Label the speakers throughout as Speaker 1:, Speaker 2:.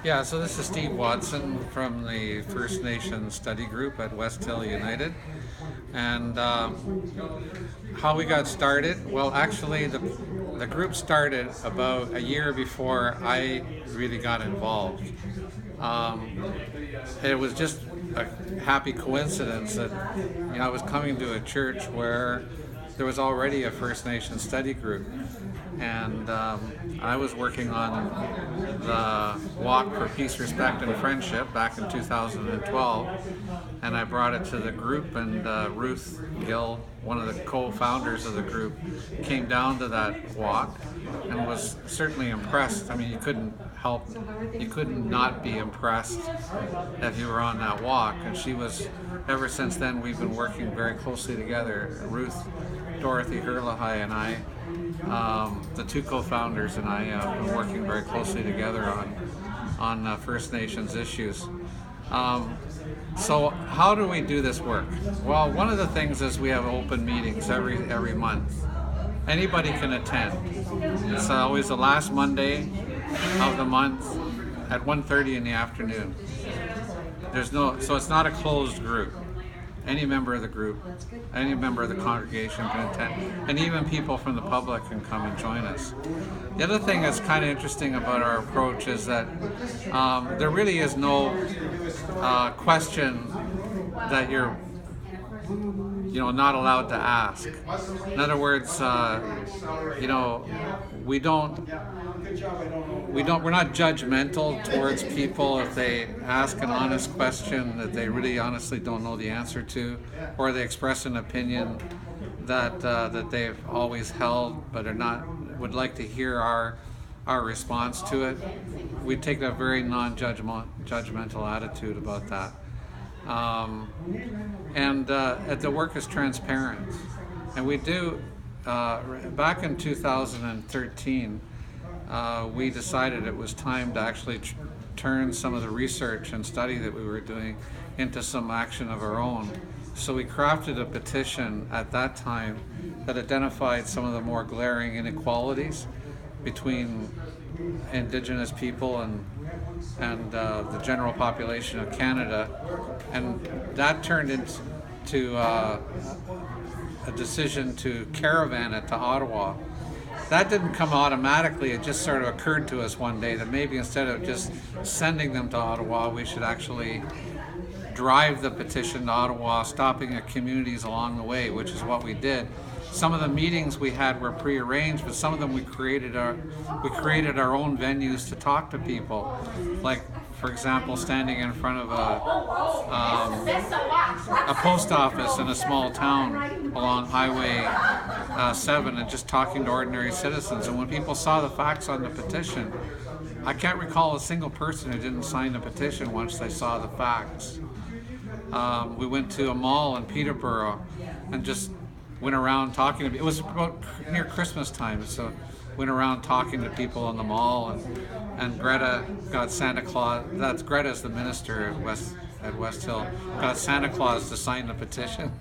Speaker 1: Yeah, so this is Steve Watson from the First Nations Study Group at West Hill United. And how we got started? Well, actually, the group started about a year before I really got involved. Um, it was just a happy coincidence that I was coming to a church where there was already a First Nation study group, and I was working on the Walk for Peace, Respect, and Friendship back in 2012, and I brought it to the group, and Ruth Gill, one of the co-founders of the group, came down to that walk and was certainly impressed. I mean, you couldn't not be impressed if you were on that walk. And she was, ever since then, we've been working very closely together. Ruth, Dorothy Herlahai, and I, the two co-founders, and I have been working very closely together on First Nations issues. So how do we do this work? Well, one of the things is we have open meetings every month. Anybody can attend. It's always the last Monday of the month at 1:30 in the afternoon. So it's not a closed group. Any member of the group, any member of the congregation can attend, and even people from the public can come and join us. The other thing that's kind of interesting about our approach is that there really is no question that you're not allowed to ask. In other words, we don't we're not judgmental towards people if they ask an honest question that they really honestly don't know the answer to, or they express an opinion that they've always held but would like to hear our response to it. We take a very non-judgmental attitude about that. The work is transparent. And we do, back in 2013, we decided it was time to actually turn some of the research and study that we were doing into some action of our own. So we crafted a petition at that time that identified some of the more glaring inequalities between Indigenous people and the general population of Canada, and that turned into a decision to caravan it to Ottawa. That didn't come automatically. It just sort of occurred to us one day that maybe instead of just sending them to Ottawa, we should actually drive the petition to Ottawa, stopping at communities along the way, which is what we did. Some of the meetings we had were prearranged, but some of them we created our own venues to talk to people. Like, for example, standing in front of a post office in a small town along Highway 7 and just talking to ordinary citizens. And when people saw the facts on the petition, I can't recall a single person who didn't sign the petition once they saw the facts. We went to a mall in Peterborough and just went around talking to people. It was about near Christmas time, so went around talking to people in the mall, and Greta got Santa Claus. That's Greta's the minister at West Hill. Got Santa Claus to sign the petition.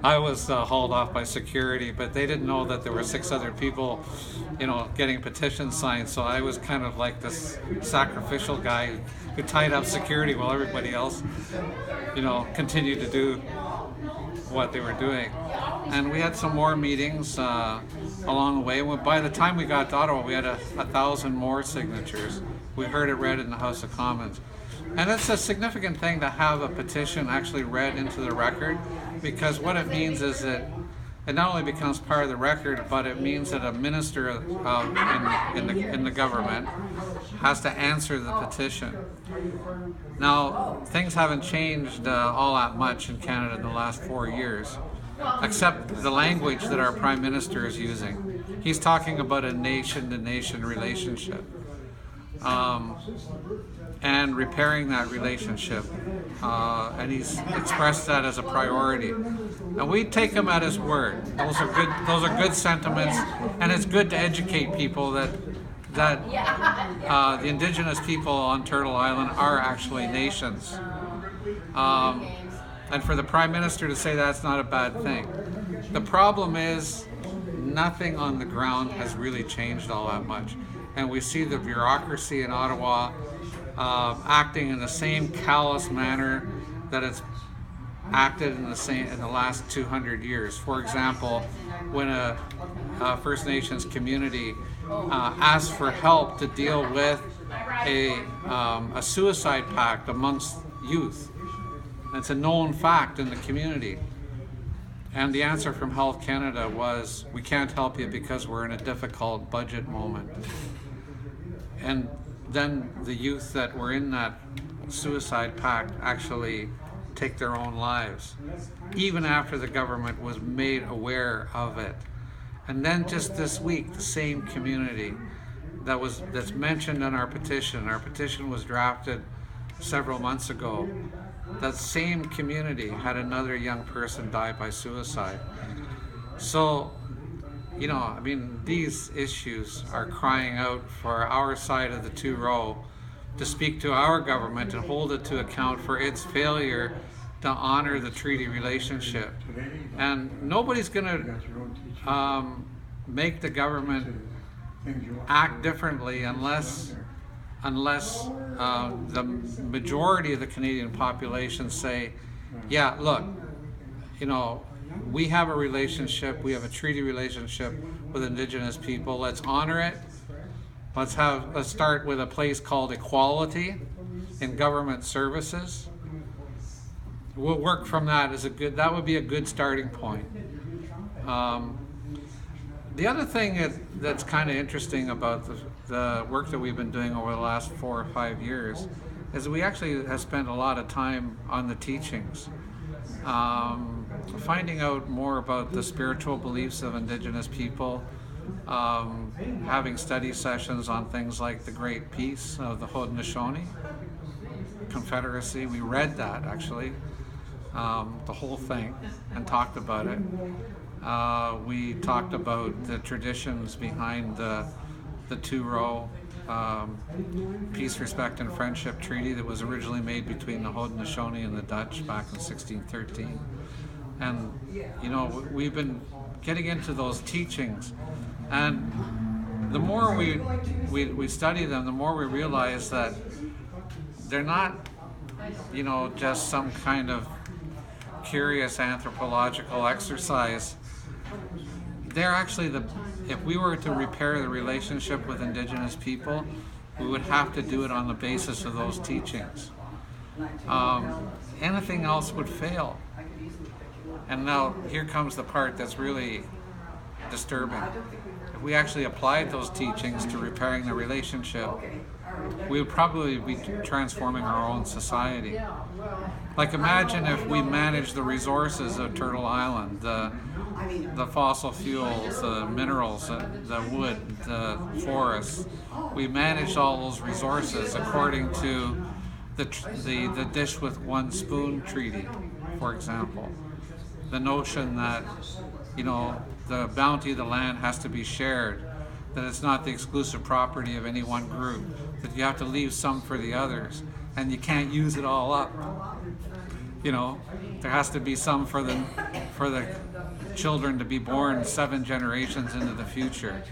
Speaker 1: I was hauled off by security, but they didn't know that there were 6 other people, getting petitions signed. So I was kind of like this sacrificial guy who tied up security while everybody else, continued to do what they were doing. And we had some more meetings along the way. By the time we got to Ottawa, we had 1,000 more signatures. We heard it read in the House of Commons. And it's a significant thing to have a petition actually read into the record, because what it means is that it not only becomes part of the record, but it means that a minister in the government has to answer the petition. Now, things haven't changed all that much in Canada in the last 4 years, except the language that our Prime Minister is using. He's talking about a nation-to-nation relationship, and repairing that relationship, and he's expressed that as a priority. And we take him at his word. Those are good sentiments, and it's good to educate people that the Indigenous people on Turtle Island are actually nations. And for the Prime Minister to say that's not a bad thing. The problem is nothing on the ground has really changed all that much. and we see the bureaucracy in Ottawa acting in the same callous manner that it's acted in the last 200 years. For example, when a First Nations community asks for help to deal with a suicide pact amongst youth, it's a known fact in the community. And the answer from Health Canada was, we can't help you because we're in a difficult budget moment. And then the youth that were in that suicide pact actually take their own lives, even after the government was made aware of it. And then just this week, the same community that's mentioned in our petition was drafted several months ago. That same community had another young person die by suicide. So, you know, I mean, these issues are crying out for our side of the two-row to speak to our government and hold it to account for its failure to honor the treaty relationship. And nobody's going to make the government act differently unless the majority of the Canadian population say, yeah, look, you know, we have a relationship, we have a treaty relationship with Indigenous people, let's honor it. Let's start with a place called equality in government services. We'll work from that that would be a good starting point. The other thing that's kind of interesting about the work that we've been doing over the last 4 or 5 years is we actually have spent a lot of time on the teachings, finding out more about the spiritual beliefs of Indigenous people, having study sessions on things like the Great Peace of the Haudenosaunee Confederacy. We read that actually, the whole thing, and talked about it. We talked about the traditions behind the two-row Peace, Respect, and Friendship Treaty that was originally made between the Haudenosaunee and the Dutch back in 1613. And, you know, we've been getting into those teachings, and the more we study them, the more we realize that they're not, you know, just some kind of curious anthropological exercise. They're actually if we were to repair the relationship with Indigenous people, we would have to do it on the basis of those teachings. Anything else would fail. And now here comes the part that's really disturbing. If we actually applied those teachings to repairing the relationship, we would probably be transforming our own society. Like, imagine if we managed the resources of Turtle Island, the fossil fuels, the minerals, the wood, the forests. We managed all those resources according to the dish with one spoon treaty, for example. The notion that, you know, the bounty of the land has to be shared, that it's not the exclusive property of any one group, that you have to leave some for the others, and you can't use it all up. You know, there has to be some for the children to be born 7 generations into the future.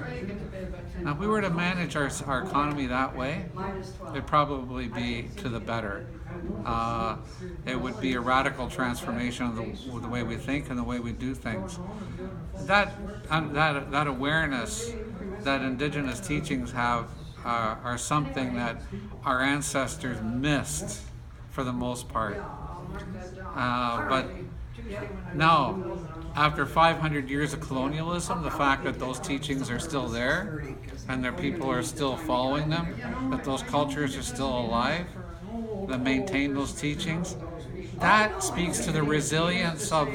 Speaker 1: Now, if we were to manage our economy that way, it'd probably be to the better. It would be a radical transformation of the way we think and the way we do things. That awareness that Indigenous teachings have are something that our ancestors missed for the most part. But now, after 500 years of colonialism, the fact that those teachings are still there and their people are still following them, that those cultures are still alive, that maintain those teachings, that speaks to the resilience of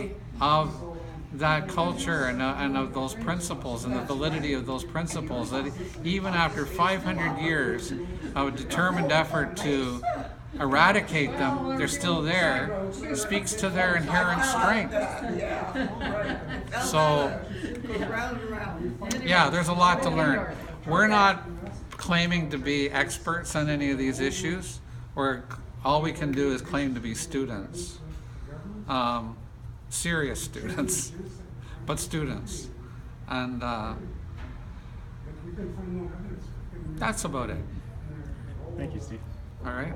Speaker 1: that culture and of those principles and the validity of those principles, that even after 500 years of a determined effort to eradicate them, they're still there. It speaks to their inherent strength. So, yeah, there's a lot to learn. We're not claiming to be experts on any of these issues. All we can do is claim to be students. Serious students, but students. And That's about it.
Speaker 2: Thank you, Steve.
Speaker 1: All right.